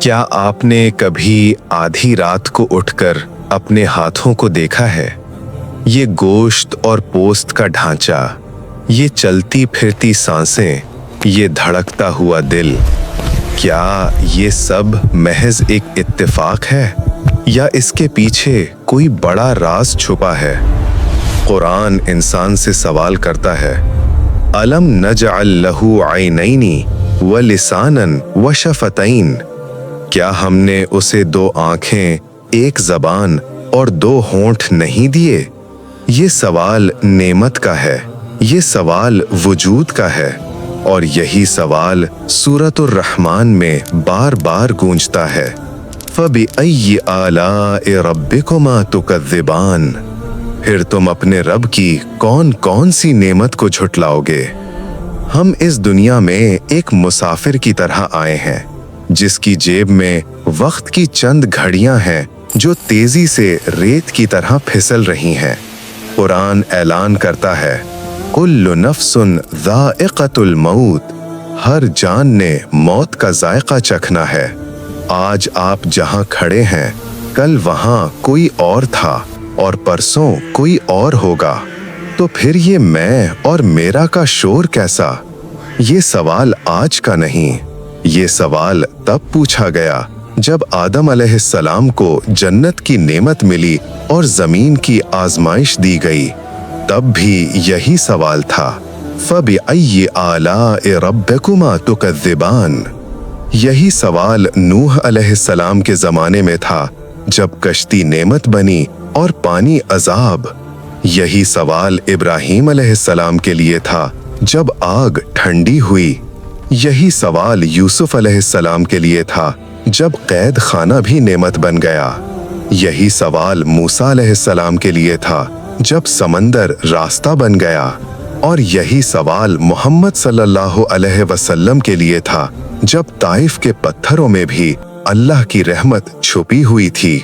क्या आपने कभी आधी रात को उठकर अपने हाथों को देखा है? ये गोश्त और पोस्त का ढांचा, ये चलती फिरती सांसें, ये धड़कता हुआ दिल, क्या ये सब महज एक इत्तेफाक है या इसके पीछे कोई बड़ा राज छुपा है? कुरान इंसान से सवाल करता है, अलम नजअल लहू ऐनैनी व लिसानन व शफतैन, क्या हमने उसे दो आंखें, एक जबान और दो होंठ नहीं दिए? ये सवाल नेमत का है, ये सवाल वजूद का है, और यही सवाल सूरतुर रहमान में बार बार गूंजता है। फबिअय्यि आलाइ रब्बिकुमा तुकज़्ज़िबान, फिर तुम अपने रब की कौन कौन सी नेमत को झुटलाओगे? हम इस दुनिया में एक मुसाफिर की तरह आए हैं, जिसकी जेब में वक्त की चंद घड़ियां हैं जो तेजी से रेत की तरह फिसल रही हैं। कुरान ऐलान करता है, कुल्लु नफ्सुन ज़ाइक़तुल मौत, हर जान ने मौत का जायका चखना है। आज आप जहां खड़े हैं, कल वहां कोई और था और परसों कोई और होगा, तो फिर ये मैं और मेरा का शोर कैसा? ये सवाल आज का नहीं, ये सवाल तब पूछा गया जब आदम अलैहिस्सलाम को जन्नत की नेमत मिली और जमीन की आजमाइश दी गई। तब भी यही सवाल था, फबिअय्यि आलाइ रब्बिकुमा तुकज़्ज़िबान। यही सवाल नूह अलैहिस्सलाम के जमाने में था, जब कश्ती नेमत बनी और पानी अजाब। यही सवाल इब्राहीम अलैहिस्सलाम के लिए था, जब आग ठंडी हुई। यही सवाल यूसुफ अलैहिस्सलाम के लिए था, जब कैद खाना भी नेमत बन गया। यही सवाल मूसा अलैहिस्सलाम के लिए था, जब समंदर रास्ता बन गया। और यही सवाल मोहम्मद सल्लल्लाहु अलैहि वसल्लम के लिए था, जब ताइफ के पत्थरों में भी अल्लाह की रहमत छुपी हुई थी।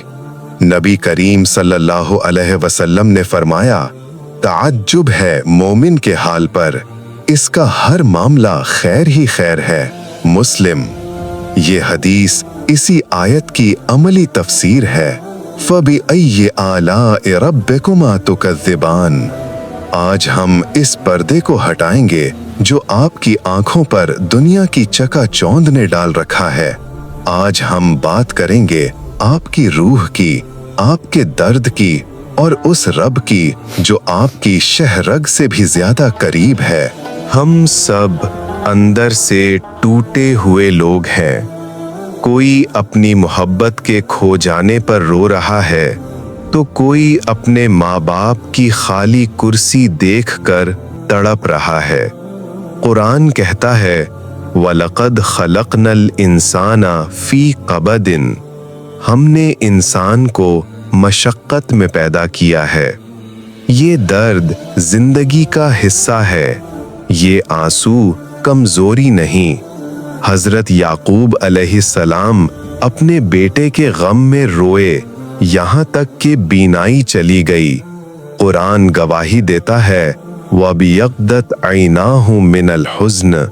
नबी करीम सल्लल्लाहु अलैहि वसल्लम ने फरमाया, ताज्जुब है मोमिन के हाल पर, इसका हर मामला खैर ही खैर है। मुस्लिम। ये हदीस इसी आयत की अमली तफसीर है, फबिअय्यि आलाइ रब्बिकुमा तुकज़्ज़िबान। आज हम इस पर्दे को हटाएंगे जो आपकी आंखों पर दुनिया की चकाचौंध ने डाल रखा है। आज हम बात करेंगे आपकी रूह की, आपके दर्द की, और उस रब की जो आपकी शहरग से भी ज्यादा करीब है। हम सब अंदर से टूटे हुए लोग हैं। कोई अपनी मोहब्बत के खो जाने पर रो रहा है, तो कोई अपने माँ बाप की खाली कुर्सी देखकर तड़प रहा है। कुरान कहता है, वलक़द खलक़नल इंसाना फ़ी क़बदिन, हमने इंसान को मशक्क़त में पैदा किया है। ये दर्द जिंदगी का हिस्सा है, ये आंसू कमजोरी नहीं। हजरत याकूब अलैहिस्सलाम अपने बेटे के गम में रोए, यहाँ तक कि बीनाई चली गई। कुरान गवाही देता है, वबियक़्दत ऐनाहु मिनल हुज़्न,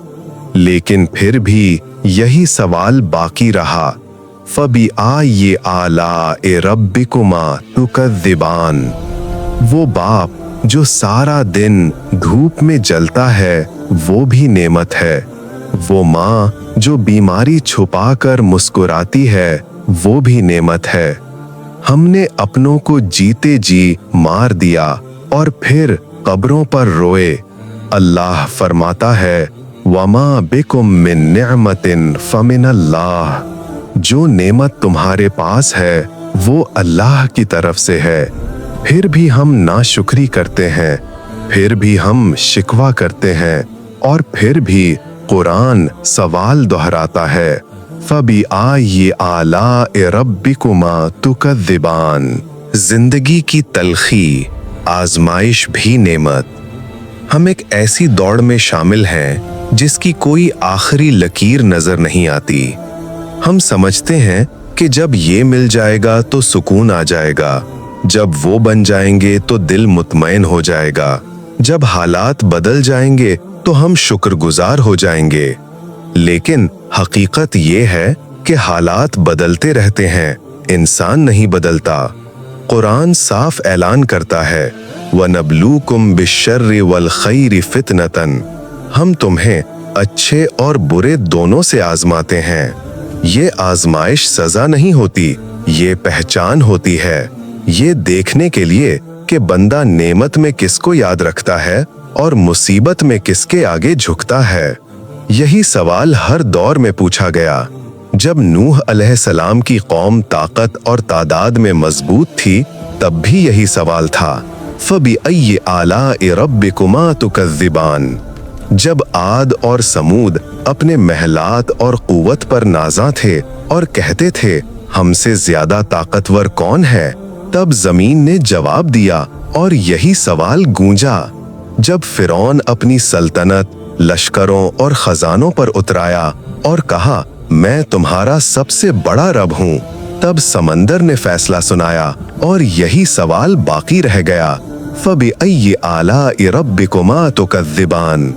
लेकिन फिर भी यही सवाल बाकी रहा, फबिअय्यि आलाइ रब्बिकुमा तुकज़्ज़िबान। वो बाप जो सारा दिन धूप में जलता है, वो भी नेमत है। वो माँ जो बीमारी छुपाकर मुस्कुराती है, वो भी नेमत है। हमने अपनों को जीते जी मार दिया और फिर कब्रों पर रोए। अल्लाह फरमाता है, वमा बिकुम मिन निअमतिन फमिनल्लाह, जो नेमत तुम्हारे पास है वो अल्लाह की तरफ से है। फिर भी हम नाशुक्री करते हैं, फिर भी हम शिकवा करते हैं, और फिर भी कुरान सवाल दोहराता है, फबिअय्यि आलाइ रब्बिकुमा तुकज़्ज़िबान। जिंदगी की तलखी, आजमाइश भी नेमत। हम एक ऐसी दौड़ में शामिल हैं जिसकी कोई आखिरी लकीर नजर नहीं आती। हम समझते हैं कि जब ये मिल जाएगा तो सुकून आ जाएगा, जब वो बन जाएंगे तो दिल मुतमईन हो जाएगा, जब हालात बदल जाएंगे तो हम शुक्रगुजार हो जाएंगे। लेकिन हकीकत ये है कि हालात बदलते रहते हैं, इंसान नहीं बदलता। कुरान साफ ऐलान करता है, वनब्लूकुम बिश्शर्रि वल खैरि फितनतन, हम तुम्हें अच्छे और बुरे दोनों से आजमाते हैं। ये आजमाइश सजा नहीं होती, ये पहचान होती है, ये देखने के लिए कि बंदा नेमत में किसको याद रखता है और मुसीबत में किसके आगे झुकता है। यही सवाल हर दौर में पूछा गया। जब नूह अलैहिस्सलाम की कौम ताकत और तादाद में मजबूत थी, तब भी यही सवाल था, फबिअय्यि आलाइ रब्बिकुमा तुकज़्ज़िबान। जब आद और समूद अपने महलात और कुव्वत पर नाज़ा थे और कहते थे, हमसे ज्यादा ताकतवर कौन है, तब जमीन ने जवाब दिया और यही सवाल गूंजा। जब फिरौन अपनी सल्तनत, लश्करों और खजानों पर उतराया और कहा, मैं तुम्हारा सबसे बड़ा रब हूँ, तब समंदर ने फैसला सुनाया और यही सवाल बाकी रह गया, फबिअय्यि आलाइ रब्बिकुमा तुकज़्ज़िबान।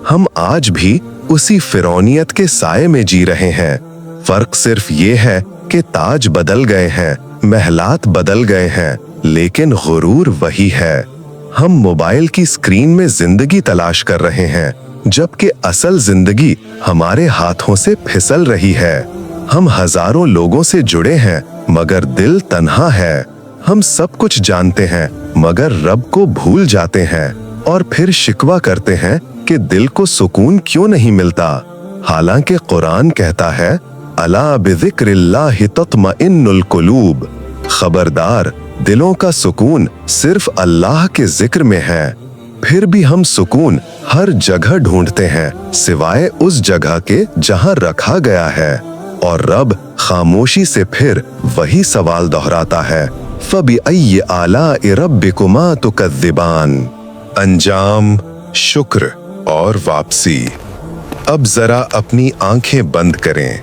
हम आज भी उसी फिरौनियत के साये में जी रहे हैं। फर्क सिर्फ ये है कि ताज बदल गए हैं, महलात बदल गए हैं, लेकिन गुरूर वही है। हम मोबाइल की स्क्रीन में जिंदगी तलाश कर रहे हैं, जबकि असल जिंदगी हमारे हाथों से फिसल रही है। हम हजारों लोगों से जुड़े हैं, मगर दिल तन्हा है। हम सब कुछ जानते हैं, मगर रब को भूल जाते हैं और फिर शिकवा करते हैं कि दिल को सुकून क्यों नहीं मिलता। हालांकि कुरान कहता है, अला बिज़िक्रिल्लाहि तत्मइन्नुल कुलूब, खबरदार, दिलों का सुकून सिर्फ अल्लाह के जिक्र में है। फिर भी हम सुकून हर जगह ढूंढते हैं, सिवाय उस जगह के जहां रखा गया है। और रब खामोशी से फिर वही सवाल दोहराता है, फबिअय्यि आलाइ रब्बिकुमा तुकज़्ज़िबान। अंजाम, शुक्र और वापसी। अब जरा अपनी आंखें बंद करें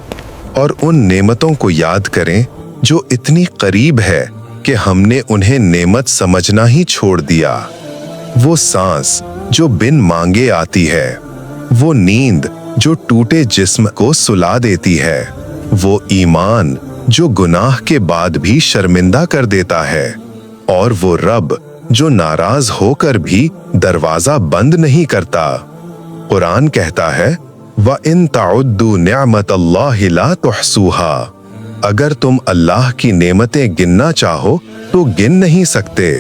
और उन नेमतों को याद करें जो इतनी करीब है कि हमने उन्हें नेमत समझना ही छोड़ दिया। वो सांस जो बिन मांगे आती है, वो नींद जो टूटे जिस्म को सुला देती है, वो ईमान जो गुनाह के बाद भी शर्मिंदा कर देता है, और वो रब जो नाराज होकर भी दरवाजा बंद नहीं करता। कुरान कहता है, व इन ताउद्दू निअमतल्लाहि ला तुहसूहा, अगर तुम अल्लाह की नेमतें गिनना चाहो तो गिन नहीं सकते।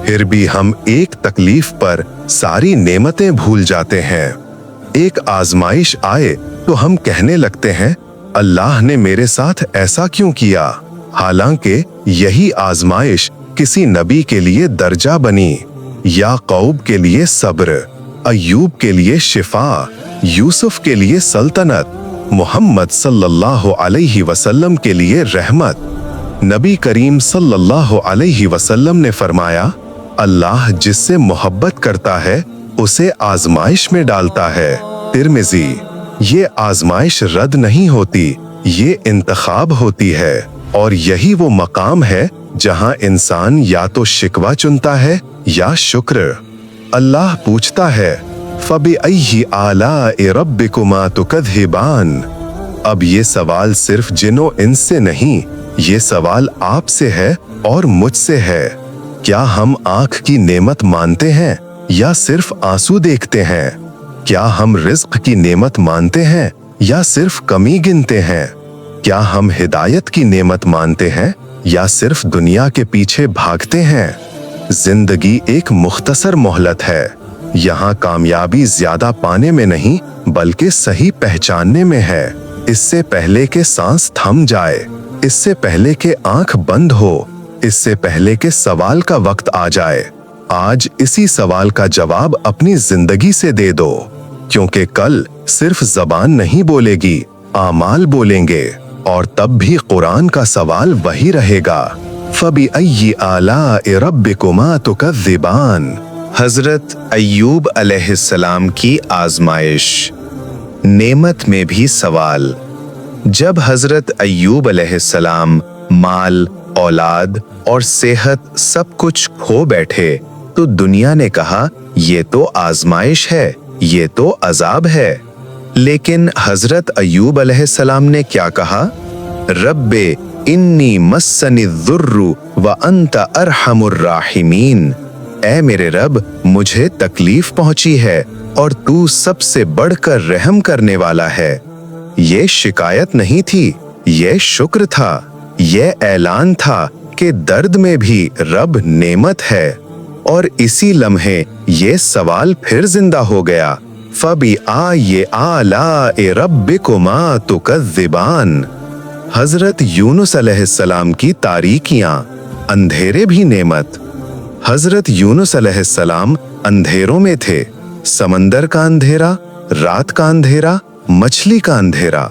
फिर भी हम एक तकलीफ पर सारी नेमतें भूल जाते हैं। एक आजमाइश आए तो हम कहने लगते हैं, अल्लाह ने मेरे साथ ऐसा क्यों किया, हालांकि यही आजमाइश किसी नबी के लिए दर्जा बनी, याकूब के लिए सब्र, अय्यूब के लिए शिफा, यूसुफ के लिए सल्तनत, मोहम्मद सल्लल्लाहु अलैहि वसल्लम के लिए रहमत। नबी करीम सल्लल्लाहु अलैहि वसल्लम ने फरमाया, अल्लाह जिससे मोहब्बत करता है उसे आजमाइश में डालता है। तिर्मिज़ी। ये आजमाइश रद्द नहीं होती, ये इंतखाब होती है, और यही वो मकाम है जहां इंसान या तो शिकवा चुनता है या शुक्र। अल्लाह पूछता है, फबिअय्यि आलाइ रब्बिकुमा तुकज़्ज़िबान। अब ये सवाल सिर्फ जिन्नो इंस से नहीं, ये सवाल आपसे है और मुझसे है। क्या हम आंख की नेमत मानते हैं या सिर्फ आंसू देखते हैं? क्या हम रिज़्क़ की नेमत मानते हैं या सिर्फ कमी गिनते हैं? क्या हम हिदायत की नेमत मानते हैं या सिर्फ दुनिया के पीछे भागते हैं? जिंदगी एक मुख्तसर मोहलत है। यहाँ कामयाबी ज्यादा पाने में नहीं बल्कि सही पहचानने में है। इससे पहले के सांस थम जाए, इससे पहले के आंख बंद हो, इससे पहले के सवाल का वक्त आ जाए, आज इसी सवाल का जवाब अपनी जिंदगी से दे दो, क्योंकि कल सिर्फ जबान नहीं बोलेगी, आमाल बोलेंगे, और तब भी कुरान का सवाल वही रहेगा, फबिअय्यि आलाइ रब्बिकुमा तुकज़्ज़िबान। हजरत अय्यूब अलैहिस्सलाम की आजमाइश। नेमत में भी सवाल। जब हजरत अय्यूब अलैहिस्सलाम माल, औलाद और सेहत सब कुछ खो बैठे तो दुनिया ने कहा, ये तो आजमाइश है, ये तो अजाब है। लेकिन हजरत अय्यूब अलैहिस्सलाम ने क्या कहा? रब्बे इन्नी मस्सनि ज़ुर्रु व अंत अरहमुर राहिमीन। ऐ मेरे रब, मुझे तकलीफ पहुंची है और तू सबसे बढ़कर रहम करने वाला है। ये शिकायत नहीं थी, ये शुक्र था, ये ऐलान था कि दर्द में भी रब नेमत है। और इसी लम्हे ये सवाल फिर जिंदा हो गया, फबी आये आलाए रब्बिकुमा तुकज़्ज़िबान। हजरत यूनुस अलैहिस्सलाम की तारीकियां, अंधेरे भी नेमत। हजरत यूनुस अलैहिस्सलाम अंधेरों में थे, समंदर का अंधेरा, रात का अंधेरा, मछली का अंधेरा,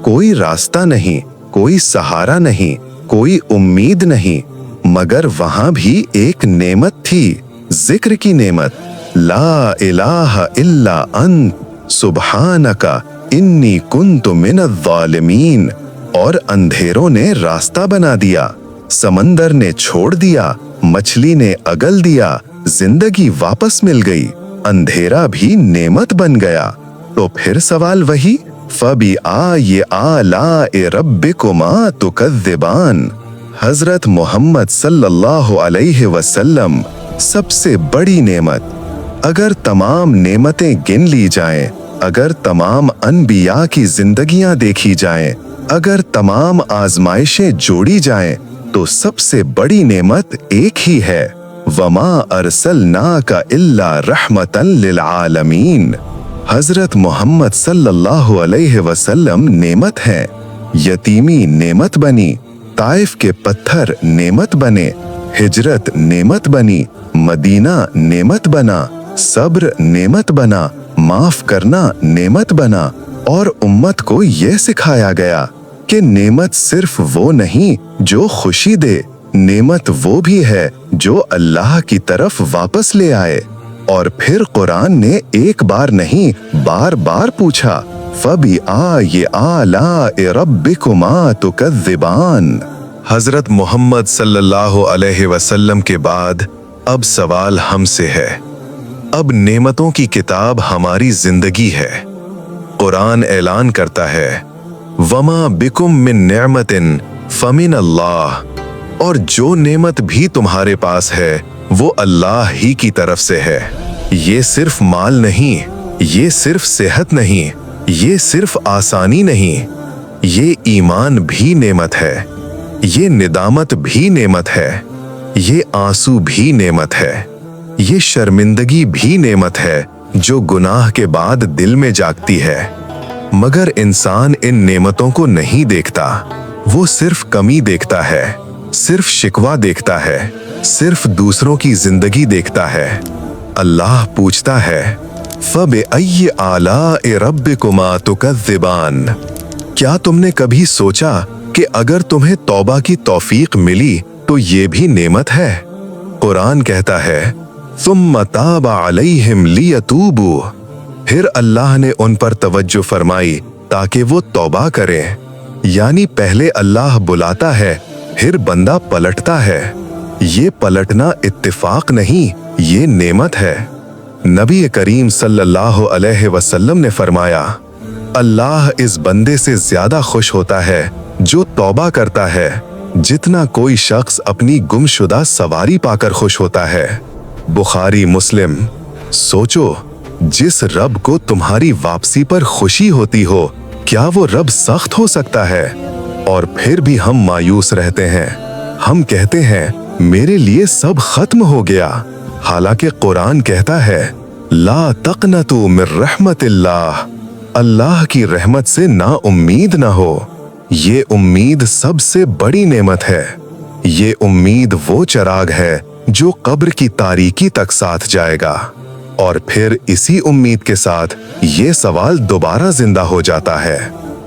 कोई रास्ता नहीं, कोई सहारा नहीं, कोई उम्मीद नहीं, मगर वहां भी एक नेमत थी, जिक्र की नेमत। ला इलाहा इल्ला अंत सुब्हानका इन्नी कुन्तु मिनज़-ज़ालिमीन। और अंधेरों ने रास्ता बना दिया, समंदर ने छोड़ दिया, मछली ने अगल दिया, जिंदगी वापस मिल गई, अंधेरा भी नेमत बन गया। तो फिर सवाल वही, फबी आये आलाए रब्बिकुमा तुकज़्ज़िबान। हजरत मोहम्मद सल्लल्लाहु अलैहि वसल्लम सबसे बड़ी नेमत। अगर तमाम नेमतें गिन ली जाएं, अगर तमाम अनबिया की जिंदगियां देखी जाएं, अगर तमाम आजमाइशें जोड़ी जाएं, तो सबसे बड़ी नेमत एक ही है, वमा अरसलनाका इल्ला रहमतन लिल आलमीन। हजरत मोहम्मद सल्लल्लाहु अलैहि वसल्लम नेमत हैं। यतीमी नेमत बनी, ताइफ के पत्थर नेमत बने, हिजरत नेमत बनी, मदीना नेमत बना, सब्र नेमत बना, माफ करना नेमत बना। और उम्मत को यह सिखाया गया कि नेमत सिर्फ वो नहीं जो खुशी दे, नेमत वो भी है जो अल्लाह की तरफ वापस ले आए। और फिर कुरान ने एक बार नहीं बार बार पूछा, फबी आये आलाए रब्बिकुमा तुकज़्ज़िबान। हजरत मोहम्मद सल्लल्लाहु अलैहि वसल्लम के बाद अब सवाल हमसे है। अब नेमतों की किताब हमारी जिंदगी है। कुरान ऐलान करता है, वमा बिकुम मिन निअमतिन फमिन अल्लाह। और जो नेमत भी तुम्हारे पास है वो अल्लाह ही की तरफ से है। ये सिर्फ माल नहीं, ये सिर्फ सेहत नहीं, ये सिर्फ आसानी नहीं, ये ईमान भी नेमत है, ये निदामत भी नेमत है, ये आंसू भी नेमत है, ये शर्मिंदगी भी नेमत है जो गुनाह के बाद दिल में जागती है। मगर इंसान इन नेमतों को नहीं देखता, वो सिर्फ कमी देखता है, सिर्फ शिकवा देखता है, सिर्फ दूसरों की जिंदगी देखता है। अल्लाह पूछता है, फबिअय्यि आलाए रब्बिकुमा तुकज़्ज़िबान। क्या तुमने कभी सोचा कि अगर तुम्हें तौबा की तौफीक मिली तो ये भी नेमत है? कुरान कहता है, सुम्मा ताबा अलैहिम लियतूबू। फिर अल्लाह ने उन पर तवज्जो फरमाई ताकि वो तौबा करें। यानी पहले अल्लाह बुलाता है, फिर बंदा पलटता है। ये पलटना इत्तिफाक नहीं, ये नेमत है। नबी करीम सल्लल्लाहु अलैहि वसल्लम ने फरमाया, अल्लाह इस बंदे से ज्यादा खुश होता है जो तौबा करता है जितना कोई शख्स अपनी गुमशुदा सवारी पाकर खुश होता है। बुखारी मुस्लिम। सोचो, जिस रब को तुम्हारी वापसी पर खुशी होती हो, क्या वो रब सख्त हो सकता है? और फिर भी हम मायूस रहते हैं। हम कहते हैं मेरे लिए सब खत्म हो गया, हालांकि कुरान कहता है, ला तक़नतू मिर रहमतिल्लाह। अल्लाह की रहमत से ना उम्मीद ना हो। ये उम्मीद सबसे बड़ी नेमत है। ये उम्मीद वो चिराग है जो कब्र की तारीकी तक साथ जाएगा। और फिर इसी उम्मीद के साथ ये सवाल दोबारा जिंदा हो जाता है,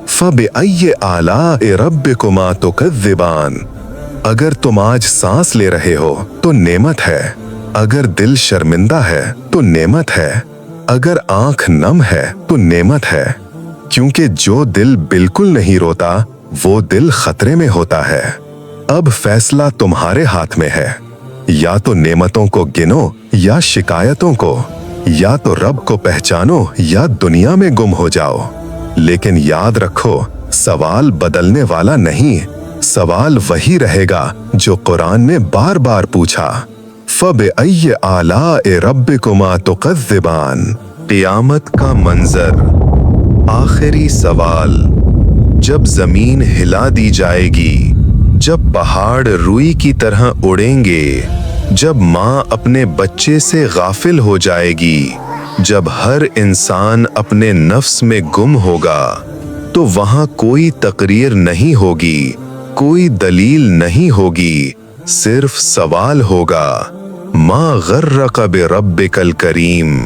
फबिअय्यि आलाए रब्बिकुमा तुकज़्ज़िबान। अगर तुम आज सांस ले रहे हो तो नेमत है, अगर दिल शर्मिंदा है तो नेमत है, अगर आंख नम है तो नेमत है। क्योंकि जो दिल बिल्कुल नहीं रोता वो दिल खतरे में होता है। अब फैसला तुम्हारे हाथ में है, या तो नेमतों को गिनो या शिकायतों को, या तो रब को पहचानो या दुनिया में गुम हो जाओ। लेकिन याद रखो, सवाल बदलने वाला नहीं, सवाल वही रहेगा जो कुरान ने बार बार पूछा। फबिअय्यि आलाए रब्बिकुमा तुकज़्ज़िबान। क़यामत का मंजर, आखिरी सवाल। जब जमीन हिला दी जाएगी, जब पहाड़ रुई की तरह उड़ेंगे, जब माँ अपने बच्चे से गाफिल हो जाएगी, जब हर इंसान अपने नफ्स में गुम होगा, तो वहां कोई तकरीर नहीं होगी, कोई दलील नहीं होगी, सिर्फ सवाल होगा। मा गर्रक बिरब्बिकल करीम।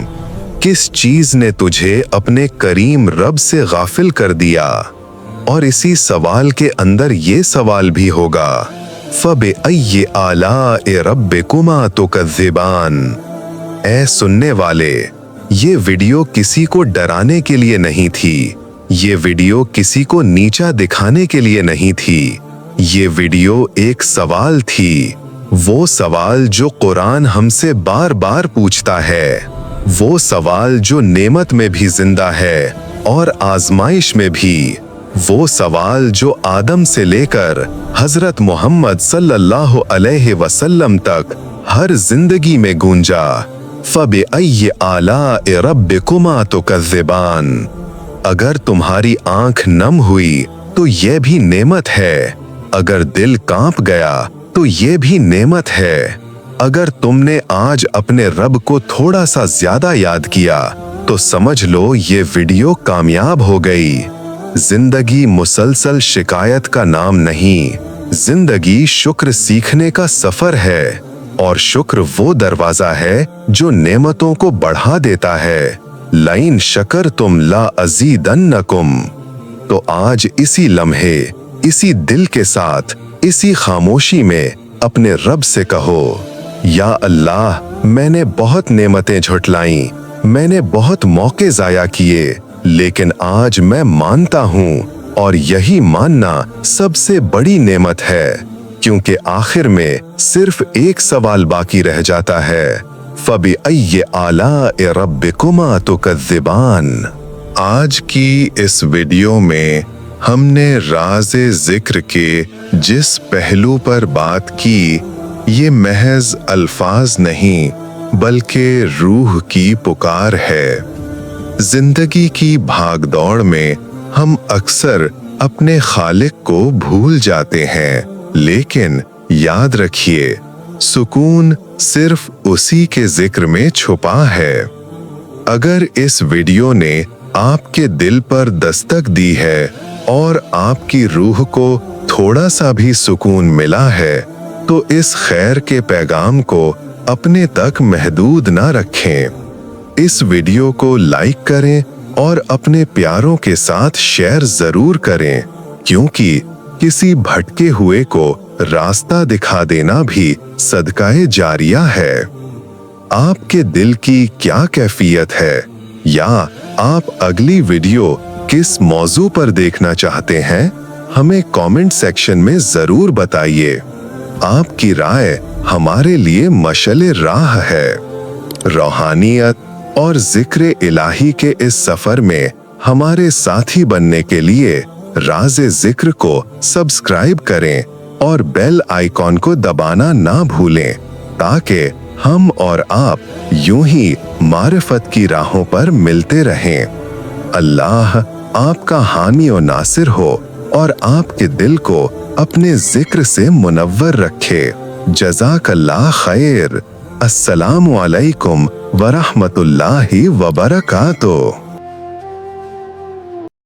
किस चीज ने तुझे अपने करीम रब से गाफिल कर दिया? और इसी सवाल के अंदर ये सवाल भी होगा, फबिअय्यि आलाए रब्बिकुमा तुकज़्ज़िबान। ऐ सुनने वाले, ये वीडियो किसी को डराने के लिए नहीं थी, ये वीडियो किसी को नीचा दिखाने के लिए नहीं थी, ये वीडियो एक सवाल थी, वो सवाल जो कुरान हमसे बार बार पूछता है, वो सवाल जो नेमत में भी जिंदा है और आजमाइश में भी, वो सवाल जो आदम से लेकर हजरत मोहम्मद सल्लल्लाहु अलैहि वसल्लम तक हर जिंदगी में गूंजा। फबिअय्यि आलाए रब्बिकुमा तुकज़्ज़िबान। अगर तुम्हारी आंख नम हुई तो ये भी नेमत है, अगर दिल कांप गया तो ये भी नेमत है, अगर तुमने आज अपने रब को थोड़ा सा ज्यादा याद किया तो समझ लो ये वीडियो कामयाब हो गई। जिंदगी मुसलसल शिकायत का नाम नहीं, जिंदगी शुक्र सीखने का सफर है, और शुक्र वो दरवाजा है जो नेमतों को बढ़ा देता है। लाइन शकर तुम ला अज़ीदन्नकुम। तो आज इसी लम्हे, इसी दिल के साथ, इसी खामोशी में अपने रब से कहो, या अल्लाह, मैंने बहुत नेमतें झुटलाई, मैंने बहुत मौके जाया किए, लेकिन आज मैं मानता हूँ, और यही मानना सबसे बड़ी नेमत है, क्योंकि आखिर में सिर्फ एक सवाल बाकी रह जाता है, फबिअय्यि आलाए रब्बिकुमा तुकज़्ज़िबान। आज की इस वीडियो में हमने राज़े ज़िक्र के जिस पहलू पर बात की, ये महज अल्फाज नहीं बल्कि रूह की पुकार है। जिंदगी की भागदौड़ में हम अक्सर अपने खालिक को भूल जाते हैं, लेकिन याद रखिए, सुकून सिर्फ उसी के जिक्र में छुपा है। अगर इस वीडियो ने आपके दिल पर दस्तक दी है और आपकी रूह को थोड़ा सा भी सुकून मिला है, तो इस खैर के पैगाम को अपने तक महदूद ना रखें। इस वीडियो को लाइक करें और अपने प्यारों के साथ शेयर जरूर करें, क्योंकि किसी भटके हुए को रास्ता दिखा देना भी सदकाए जारिया है। आपके दिल की क्या कैफियत है, या आप अगली वीडियो किस मौजू पर देखना चाहते हैं, हमें कमेंट सेक्शन में जरूर बताइए। आपकी राय हमारे लिए मशले राह है। रूहानियत और जिक्र इलाही के इस सफर में हमारे साथी बनने के लिए राज़े जिक्र को सब्सक्राइब करें और बेल आइकॉन को दबाना ना भूलें, ताकि हम और आप यूं ही मारिफत की राहों पर मिलते रहें। अल्लाह आपका हामी और नासिर हो और आपके दिल को अपने जिक्र से मुनव्वर रखे। जज़ाकल्लाह खैर। अस्सलामु अलैकुम वरहमतुल्लाहि वबरकातुहू।